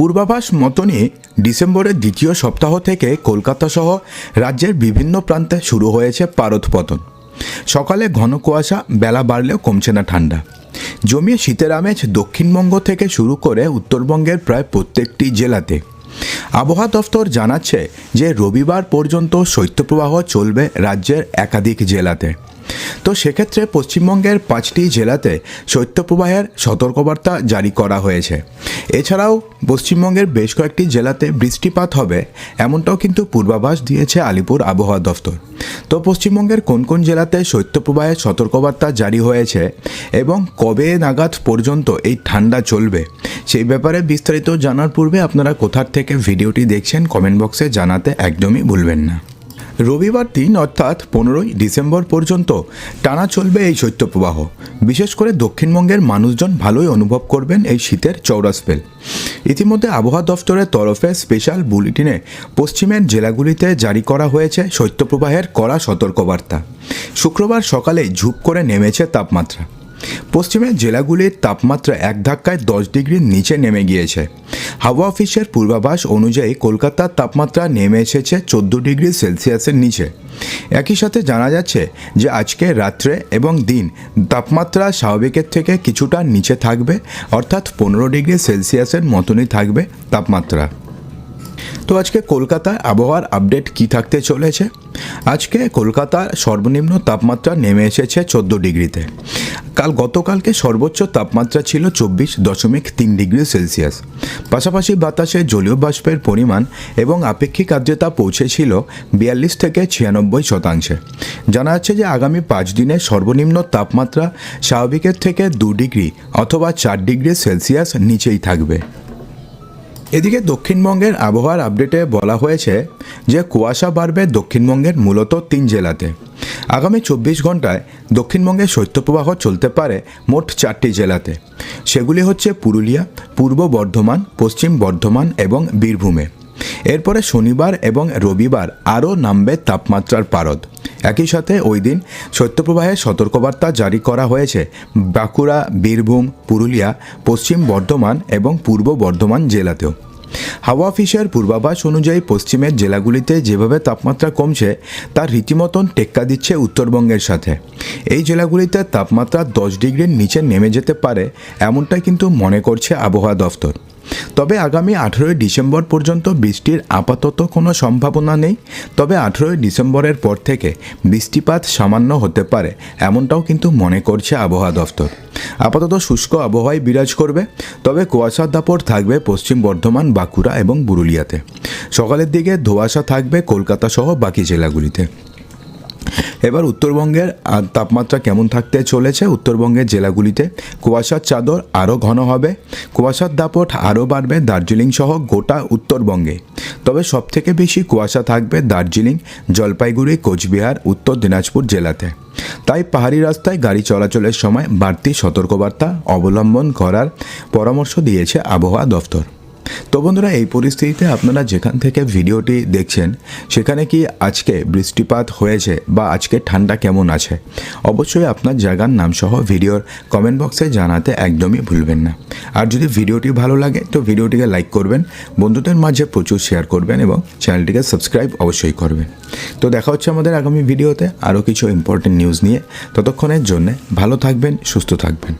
পূর্বাভাস মতনই ডিসেম্বরের দ্বিতীয় সপ্তাহ থেকে কলকাতা সহ রাজ্যের বিভিন্ন প্রান্তে শুরু হয়েছে পারদ পতন। সকালে ঘন কুয়াশা, বেলা বাড়লেও কমছে না ঠান্ডা। জমিয়ে শীতের আমেজ দক্ষিণবঙ্গ থেকে শুরু করে উত্তরবঙ্গের প্রায় প্রত্যেকটি জেলাতে। আবহাওয়া দফতর জানাচ্ছে যে রবিবার পর্যন্ত শৈত্যপ্রবাহ চলবে রাজ্যের একাধিক জেলাতে। তো সেক্ষেত্রে পশ্চিমবঙ্গের 5টি জেলাতে শৈত্যপ্রবাহের সতর্কবার্তা জারি করা হয়েছে। এছাড়াও পশ্চিমবঙ্গের বেশ কয়েকটি জেলাতে বৃষ্টিপাত হবে, এমনটাও কিন্তু পূর্বাভাস দিয়েছে আলিপুর আবহাওয়া দফতর। তো পশ্চিমবঙ্গের কোন কোন জেলাতে শৈত্যপ্রবাহের সতর্কবার্তা জারি হয়েছে এবং কবে নাগাদ পর্যন্ত এই ঠান্ডা চলবে, সেই ব্যাপারে বিস্তারিত জানার পূর্বে আপনারা কোথার থেকে ভিডিওটি দেখছেন কমেন্ট বক্সে জানাতে একদমই ভুলবেন না। রবিবার দিন অর্থাৎ 15ই ডিসেম্বর পর্যন্ত টানা চলবে এই শৈত্যপ্রবাহ। বিশেষ করে দক্ষিণবঙ্গের মানুষজন ভালোই অনুভব করবেন এই শীতের চওড়া স্পেল। ইতিমধ্যে আবহাওয়া দফতরের তরফে স্পেশাল বুলেটিনে পশ্চিমের জেলাগুলিতে জারি করা হয়েছে শৈত্যপ্রবাহের কড়া সতর্কবার্তা। শুক্রবার সকালে ঝুপ করে নেমেছে তাপমাত্রা। পশ্চিমের জেলাগুলির তাপমাত্রা এক ধাক্কায় 10 ডিগ্রির নিচে নেমে গিয়েছে। হাওয়া অফিসের পূর্বাভাস অনুযায়ী কলকাতার তাপমাত্রা নেমে এসেছে 14 ডিগ্রি সেলসিয়াসের নিচে। একই সাথে জানা যাচ্ছে যে আজকে রাত্রে এবং দিন তাপমাত্রা স্বাভাবিকের থেকে কিছুটা নিচে থাকবে, অর্থাৎ 15 ডিগ্রি সেলসিয়াসের মতনই থাকবে তাপমাত্রা। তো আজকে কলকাতায় আবহাওয়ার আপডেট কি থাকতে চলেছে? আজকে কলকাতার সর্বনিম্ন তাপমাত্রা নেমে এসেছে 14 ডিগ্রিতে। গতকালকে সর্বোচ্চ তাপমাত্রা ছিল 24.3 ডিগ্রি সেলসিয়াস। পাশাপাশি বাতাসে জলীয় বাষ্পের পরিমাণ এবং আপেক্ষিক আর্দ্রতা পৌঁছেছিল 42 থেকে 96%। জানা যাচ্ছে যে আগামী 5 দিনে সর্বনিম্ন তাপমাত্রা স্বাভাবিকের থেকে 2 ডিগ্রি অথবা 4 ডিগ্রি সেলসিয়াস নিচেই থাকবে। এদিকে দক্ষিণবঙ্গের আবহাওয়ার আপডেটে বলা হয়েছে যে কুয়াশা বাড়বে দক্ষিণবঙ্গের মূলত 3 জেলাতে। আগামী 24 ঘন্টায় দক্ষিণবঙ্গে শৈত্যপ্রবাহ চলতে পারে মোট 4টি জেলাতে। সেগুলি হচ্ছে পুরুলিয়া, পূর্ব বর্ধমান, পশ্চিম বর্ধমান এবং বীরভূমে। এরপরে শনিবার এবং রবিবার আরও নামবে তাপমাত্রার পারদ। একই সাথে ওই দিন শৈত্যপ্রবাহের সতর্কবার্তা জারি করা হয়েছে বাঁকুড়া, বীরভূম, পুরুলিয়া, পশ্চিম বর্ধমান এবং পূর্ব বর্ধমান জেলাতেও। হাওয়া অফিসের পূর্বাভাস অনুযায়ী পশ্চিমের জেলাগুলিতে যেভাবে তাপমাত্রা কমছে তার রীতিমতন টেক্কা দিচ্ছে উত্তরবঙ্গের সাথে। এই জেলাগুলিতে তাপমাত্রা 10 ডিগ্রির নিচে নেমে যেতে পারে, এমনটাই কিন্তু মনে করছে আবহাওয়া দফতর। তবে আগামী 18ই ডিসেম্বর পর্যন্ত বৃষ্টির আপাতত কোনো সম্ভাবনা নেই। তবে 18ই ডিসেম্বরের পর থেকে বৃষ্টিপাত সামান্য হতে পারে, এমনটাও কিন্তু মনে করছে আবহাওয়া দফতর। আপাতত শুষ্ক আবহাওয়ায় বিরাজ করবে, তবে কুয়াশার দাপট থাকবে পশ্চিম বর্ধমান, বাঁকুড়া এবং পুরুলিয়াতে। সকালের দিকে ধোঁয়াশা থাকবে কলকাতা সহ বাকি জেলাগুলিতে। এবার উত্তরবঙ্গের তাপমাত্রা কেমন থাকতে চলেছে? উত্তরবঙ্গের জেলাগুলিতে কুয়াশার চাদর আরও ঘন হবে, কুয়াশার দাপট আরও বাড়বে দার্জিলিং সহ গোটা উত্তরবঙ্গে। তবে সবথেকে বেশি কুয়াশা থাকবে দার্জিলিং, জলপাইগুড়ি, কোচবিহার, উত্তর দিনাজপুর জেলাতে। তাই পাহাড়ি রাস্তায় গাড়ি চলাচলের সময় বাড়তি সতর্কবার্তা অবলম্বন করার পরামর্শ দিয়েছে আবহাওয়া দফতর। তো বন্ধুরা, এই পরিস্থিতিতে আপনারা যেখান থেকে ভিডিওটি দেখছেন সেখানে কি আজকে বৃষ্টিপাত হয়েছে বা আজকে ঠান্ডা কেমন আছে, অবশ্যই আপনার জায়গার নাম সহ ভিডিওর কমেন্ট বক্সে জানাতে একদমই ভুলবেন না। আর যদি ভিডিওটি ভালো লাগে তো ভিডিওটিকে লাইক করবেন, বন্ধুদের মাঝে প্রচুর শেয়ার করবেন এবং চ্যানেলটিকে সাবস্ক্রাইব অবশ্যই করবেন। তো দেখা হচ্ছে আমাদের আগামী ভিডিওতে আরও কিছু ইম্পর্টেন্ট নিউজ নিয়ে। ততক্ষণের জন্য ভালো থাকবেন, সুস্থ থাকবেন।